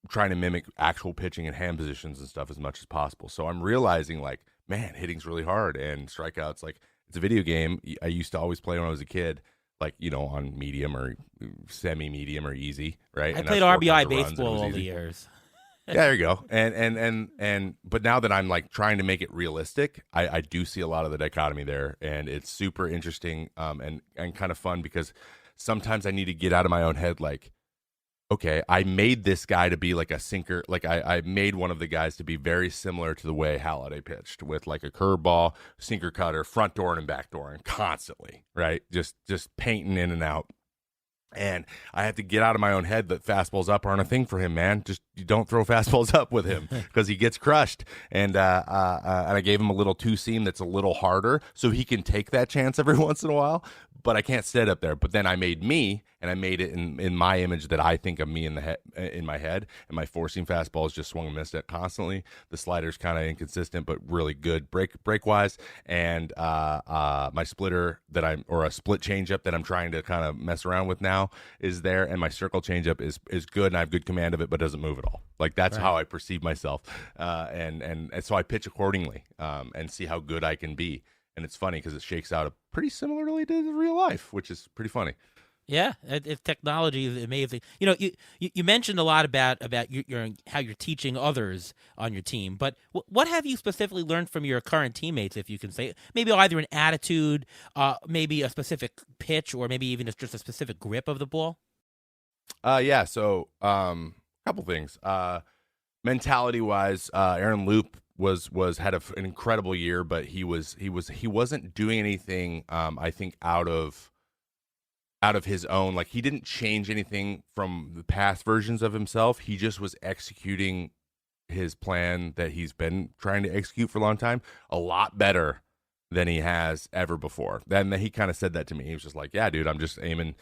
trying to mimic actual pitching and hand positions and stuff as much as possible. So I'm realizing like, man, hitting's really hard and strikeouts like it's a video game. I used to always play when I was a kid, like on medium or semi-medium or easy, right? I And played that's four RBI kinds of runs, and it baseball was all the easy. years. Yeah, there you go. And but now that I'm like trying to make it realistic, I do see a lot of the dichotomy there, and it's super interesting and kind of fun because sometimes I need to get out of my own head. Like, okay, I made this guy to be like a sinker. Like I made one of the guys to be very similar to the way Halladay pitched with like a curveball, sinker cutter, front door and back door, and constantly, right? Just painting in and out. And I have to get out of my own head that fastballs up aren't a thing for him, man. Just you don't throw fastballs up with him because he gets crushed. And I gave him a little two seam that's a little harder so he can take that chance every once in a while. But I can't sit up there. But then I made me, and I made it in my image that I think of me in my head. And my four seam fastball is just swung and missed at constantly. The slider's kind of inconsistent, but really good break wise. And my splitter or a split changeup that I'm trying to kind of mess around with now is there, and my circle changeup is good, and I have good command of it, but doesn't move at all. Like that's how I perceive myself, and so I pitch accordingly, and see how good I can be. And it's funny because it shakes out pretty similarly to real life, which is pretty funny. Yeah, technology is amazing. You mentioned a lot about your how you're teaching others on your team, but what have you specifically learned from your current teammates, if you can say? Maybe either an attitude, maybe a specific pitch, or maybe even just a specific grip of the ball? Yeah, so a couple things. Mentality-wise, Aaron Loop had an incredible year, but he wasn't doing anything, I think, out of his own. Like he didn't change anything from the past versions of himself. He just was executing his plan that he's been trying to execute for a long time a lot better than he has ever before. Then he kind of said that to me. He was just like, yeah, dude, I'm just aiming.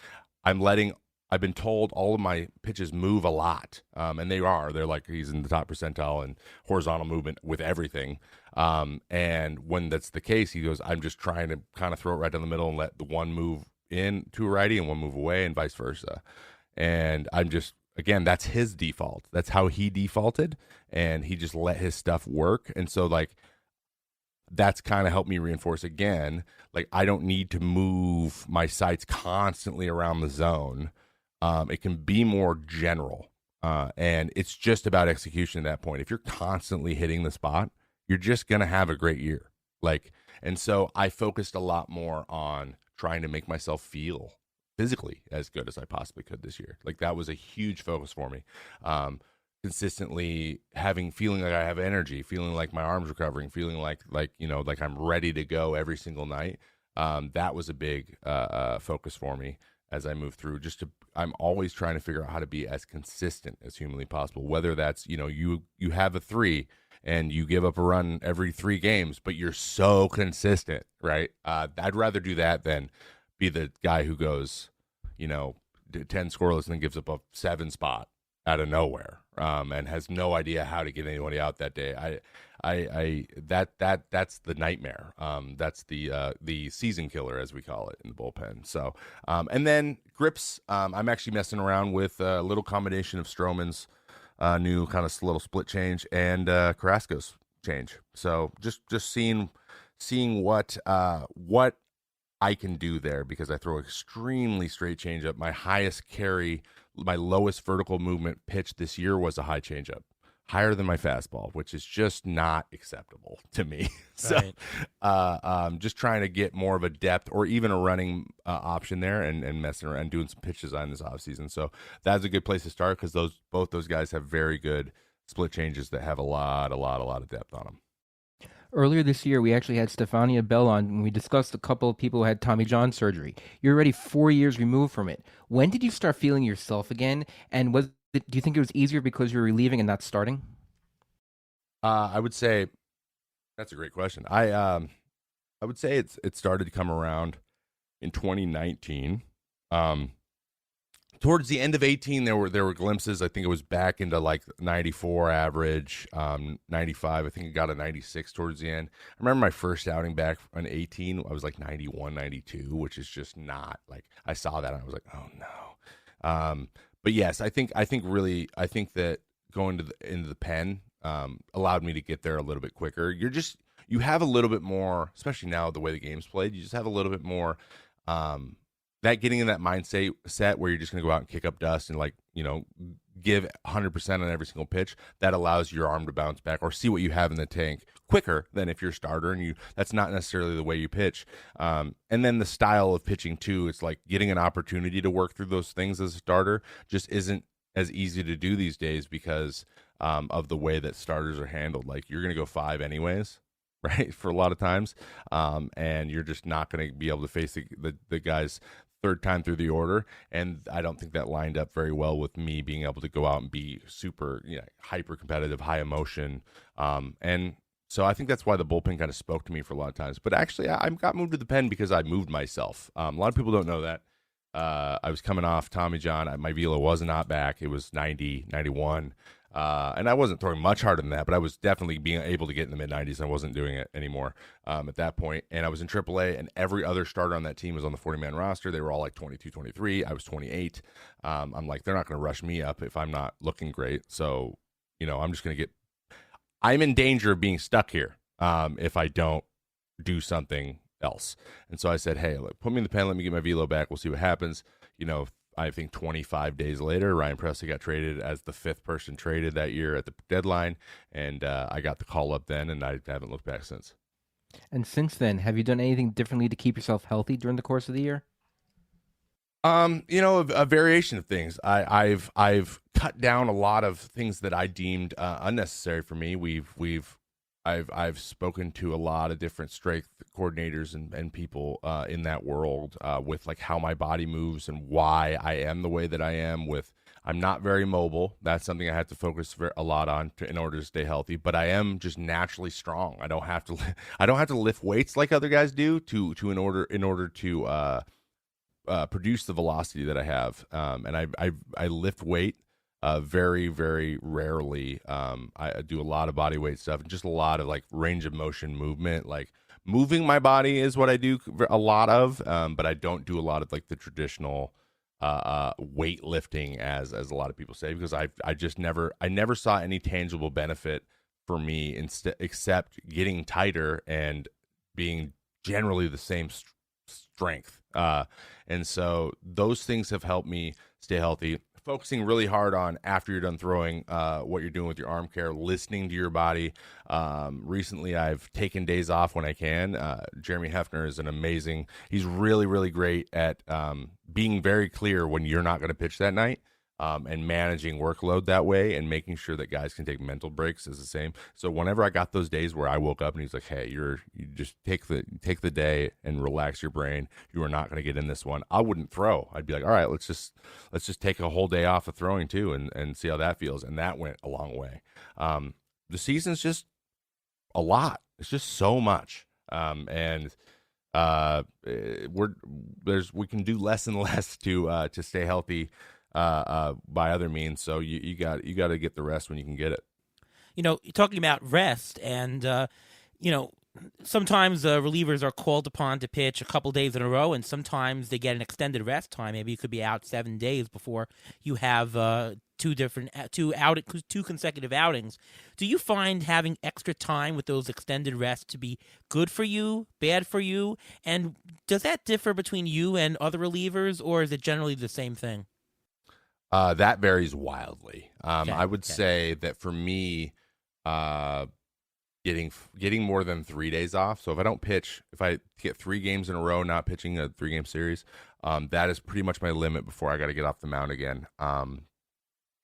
I've been told all of my pitches move a lot, and they're like he's in the top percentile and horizontal movement with everything. And when that's the case, he goes, I'm just trying to kind of throw it right down the middle and let the one move in to a righty and one move away and vice versa. And I'm just, again, that's his default. That's how he defaulted, and he just let his stuff work. And so like that's kind of helped me reinforce again, like I don't need to move my sights constantly around the zone. It can be more general, and it's just about execution at that point. If you're constantly hitting the spot, you're just going to have a great year. And so I focused a lot more on trying to make myself feel physically as good as I possibly could this year. Like that was a huge focus for me. Consistently feeling like I have energy, feeling like my arms recovering, feeling like I'm ready to go every single night. That was a big focus for me as I move through. I'm always trying to figure out how to be as consistent as humanly possible. Whether that's you have a 3 and you give up a run every 3 games, but you're so consistent, right? I'd rather do that than be the guy who goes 10 scoreless and then gives up a 7 spot out of nowhere, and has no idea how to get anybody out that day. That's the nightmare. That's the season killer, as we call it in the bullpen. So, and then grips. I'm actually messing around with a little combination of Stroman's new kind of little split change and Carrasco's change. So just seeing what I can do there, because I throw extremely straight changeup. My highest carry, my lowest vertical movement pitch this year was a high changeup, higher than my fastball, which is just not acceptable to me. So just trying to get more of a depth or even a running option there, and messing around and doing some pitch design this offseason. So that's a good place to start, because both those guys have very good split changes that have a lot of depth on them. Earlier this year, we actually had Stefania Bell on, and we discussed a couple of people who had Tommy John surgery. You're already 4 years removed from it. When did you start feeling yourself again? And do you think it was easier because you were relieving and not starting? I would say that's a great question. I would say it started to come around in 2019. Towards the end of 18, there were glimpses. I think it was back into like 94 average, 95. I think it got a 96 towards the end. I remember my first outing back on 18. I was like 91, 92, which is just not like, I saw that and I was like, oh no. But yes, I think that going to into the pen allowed me to get there a little bit quicker. You have a little bit more, especially now the way the game's played. You just have a little bit more that getting in that mindset set where you're just going to go out and kick up dust and give 100% on every single pitch. That allows your arm to bounce back or see what you have in the tank quicker than if you're a starter and that's not necessarily the way you pitch. And then the style of pitching too, it's like getting an opportunity to work through those things as a starter just isn't as easy to do these days because of the way that starters are handled. Like you're going to go 5 anyways, right? For a lot of times. And you're just not going to be able to face the guys third time through the order, and I don't think that lined up very well with me being able to go out and be super, hyper competitive, high emotion, and so I think that's why the bullpen kind of spoke to me for a lot of times. But actually, I got moved to the pen because I moved myself. A lot of people don't know that. I was coming off Tommy John. My velo was not back. It was 90, 91. And I wasn't throwing much harder than that, but I was definitely being able to get in the mid-90s. I wasn't doing it anymore at that point. And I was in AAA, and every other starter on that team was on the 40-man roster. They were all like 22, 23. I was 28. I'm like, they're not going to rush me up if I'm not looking great. So, I'm just going to I'm in danger of being stuck here if I don't do something else. And so I said, hey, put me in the pen. Let me get my velo back. We'll see what happens. I think 25 days later, Ryan Presley got traded as the 5th person traded that year at the deadline, and I got the call up then, and I haven't looked back since. And since then, have you done anything differently to keep yourself healthy during the course of the year? A variation of things. I've cut down a lot of things that I deemed unnecessary for me. I've spoken to a lot of different strength coordinators and people in that world with like how my body moves and why I am the way that I am. I'm not very mobile. That's something I have to focus a lot on in order to stay healthy. But I am just naturally strong. I don't have to lift weights like other guys do in order to produce the velocity that I have. And I lift weight. Very, very rarely. I do a lot of body weight stuff and just a lot of like range of motion movement. Like moving my body is what I do a lot of, but I don't do a lot of like the traditional weightlifting as a lot of people say, because I never saw any tangible benefit for me except getting tighter and being generally the same strength. And so those things have helped me stay healthy. Focusing really hard on after you're done throwing, what you're doing with your arm care, listening to your body. Recently, I've taken days off when I can. Jeremy Hefner is he's really, really great at being very clear when you're not going to pitch that night. And managing workload that way and making sure that guys can take mental breaks is the same. So whenever I got those days where I woke up and he's like, hey, you just take the day and relax your brain. You are not going to get in this one. I wouldn't throw. I'd be like, all right, let's just take a whole day off of throwing too and see how that feels. And that went a long way. The season's just a lot. It's just so much. And we can do less and less to stay healthy by other means. So you got to get the rest when you can get it. You're talking about rest, and sometimes relievers are called upon to pitch a couple days in a row, and sometimes they get an extended rest time. Maybe you could be out 7 days before you have two consecutive outings. Do you find having extra time with those extended rests to be good for you, bad for you? And does that differ between you and other relievers, or is it generally the same thing? That varies wildly. I would say that for me, getting more than 3 days off. So if I get 3 games in a row, not pitching a 3-game series, that is pretty much my limit before I got to get off the mound again,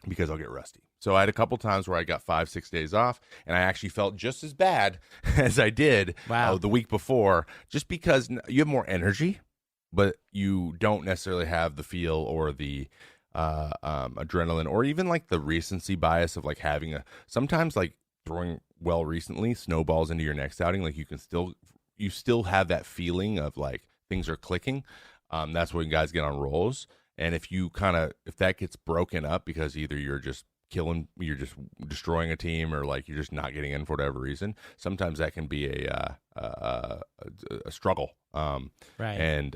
because I'll get rusty. So I had a couple times where I got 5-6 days off, and I actually felt just as bad as I did the week before, just because you have more energy, but you don't necessarily have the feel or the adrenaline, or even like the recency bias of like having sometimes like throwing well recently snowballs into your next outing. Like you still have that feeling of like things are clicking. That's when guys get on rolls. And if that gets broken up because either you're just destroying a team, or like you're just not getting in for whatever reason, sometimes that can be a struggle. Right. And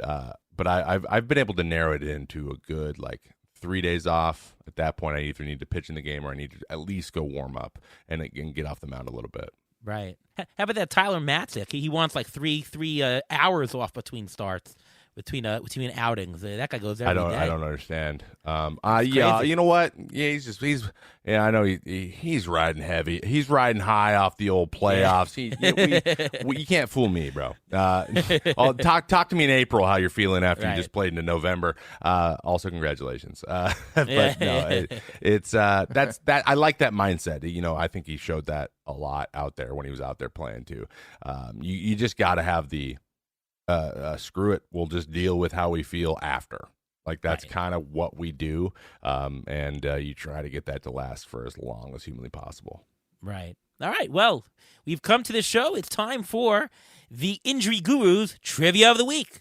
but I've been able to narrow it into a good like 3 days off. At that point, I either need to pitch in the game or I need to at least go warm up and get off the mound a little bit. Right. How about that Tyler Matzik? He wants like three hours off between starts, between outings. That guy goes every day. I don't understand. It's Yeah, crazy. you know what? Yeah, I know he's riding heavy. He's riding high off the old playoffs. You can't fool me, bro. Talk to me in April how you're feeling after you just played into November. Also, congratulations. But no, it's that's that. I like that mindset. You know, I think he showed that a lot out there when he was out there playing too. You just got to have the screw it. We'll just deal with how we feel after. Like that's kind of what we do, and you try to get that to last for as long as humanly possible. Right. All right. Well, we've come to the show. It's time for the Injury Guru's Trivia of the Week.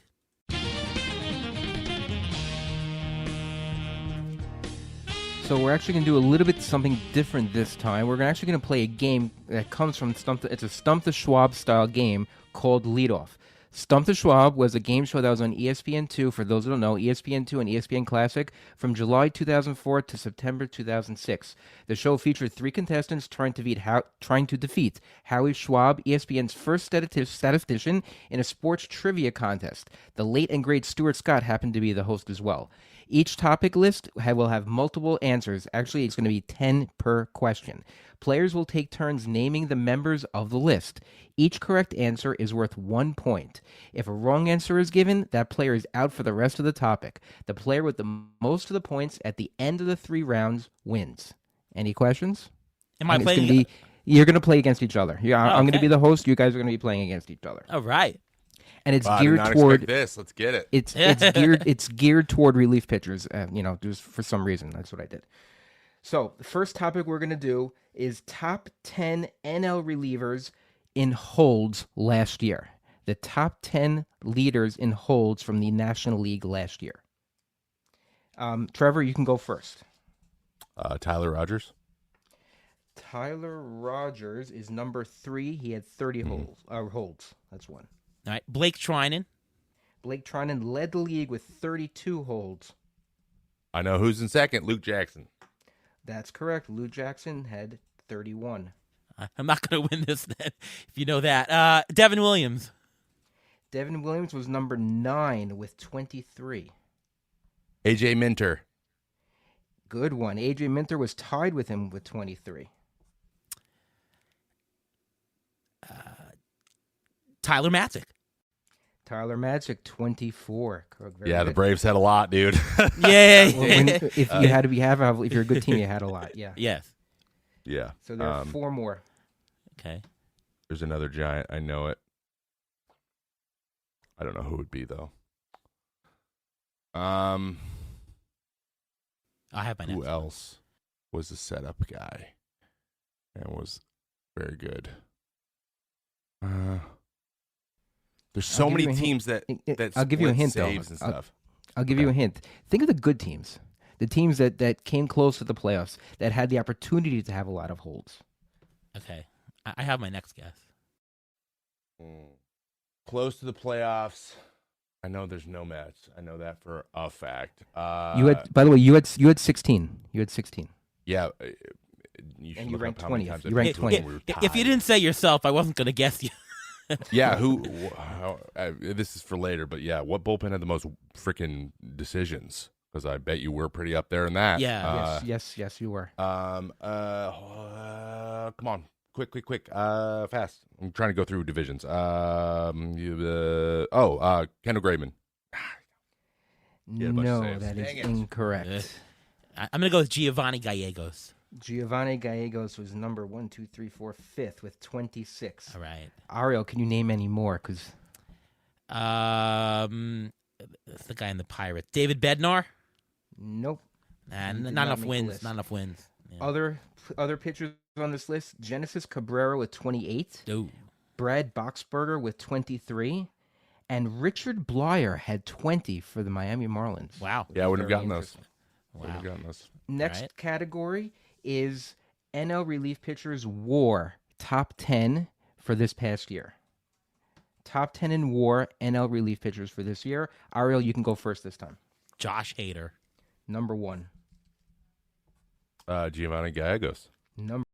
So we're actually going to do a little bit something different this time. We're actually going to play a game that comes from it's a Stump the Schwab style game called Leadoff. Stump the Schwab was a game show that was on ESPN2, for those who don't know, ESPN2 and ESPN Classic, from July 2004 to September 2006. The show featured 3 contestants trying to defeat Howie Schwab, ESPN's first statistician, in a sports trivia contest. The late and great Stuart Scott happened to be the host as well. Each topic list will have multiple answers. Actually, it's going to be 10 per question. Players will take turns naming the members of the list. Each correct answer is worth 1 point. If a wrong answer is given, that player is out for the rest of the topic. The player with the most of the points at the end of the 3 rounds wins. Any questions? Am I playing? You're going to play against each other. I'm going to okay. be the host. You guys are going to be playing against each other. All right. And it's Wow, I did geared not toward expect this. Let's get it. it's geared toward relief pitchers. Just for some reason, that's what I did. So the first topic we're going to do is top 10 NL relievers in holds last year. The top 10 leaders in holds from the National League last year. Trevor, you can go first. Tyler Rogers. Tyler Rogers is number 3. He had 30 holds. That's one. All right. Blake Trinan. Blake Trinan led the league with 32 holds. I know who's in second. Luke Jackson. That's correct. Lou Jackson had 31. I'm not going to win this then, if you know that. Devin Williams. Devin Williams was number 9 with 23. AJ Minter. Good one. AJ Minter was tied with him with 23. Tyler Matzik. Tyler Magic, 24. Very Yeah, good. the Braves had a lot, dude. Yeah. If you're a good team, you had a lot. Yeah. Yes. Yeah. So there are 4 more. Okay. There's another giant. I know it. I don't know who it would be though. I have my next Who one. else was a setup guy and was very good? There's so many teams that I'll give you a split hint, though. saves and stuff. I'll give you a hint. Think of the good teams. The teams that came close to the playoffs, that had the opportunity to have a lot of holds. Okay. I have my next guess. Close to the playoffs. I know there's no Mets. I know that for a fact. You had, by the way, you had 16. You had 16. Yeah. You And you look ranked up how many 20th. times You I ranked played when 20th. we were If you tied. didn't say yourself, I wasn't going to guess you. Yeah, this is for later, but yeah, what bullpen had the most freaking decisions? Because I bet you were pretty up there in that. Yeah. Yes, you were. Come on, quick, fast. I'm trying to go through divisions. Kendall Graveman. Yeah, a bunch of No, saves. that is Dang it. incorrect. I'm going to go with Giovanni Gallegos. Giovanni Gallegos was number 5th with 26. All right. Ariel, can you name any more? Because That's the guy in the Pirates. David Bednar? nope. Nah, He did not not enough make the wins. list. Not enough wins. Yeah. Other pitchers on this list: Genesis Cabrera with 28, Ooh. Brad Boxberger with 23, and Richard Blyer had 20 for the Miami Marlins. Wow. Yeah, I wouldn't have Very gotten those. interesting. Wouldn't have gotten those. Next Right. category is NL relief pitchers WAR top 10 for this past year. Top 10 in WAR NL relief pitchers for this year. Ariel, you can go first this time. Josh Hader. Number one. Giovanni Gallegos. Number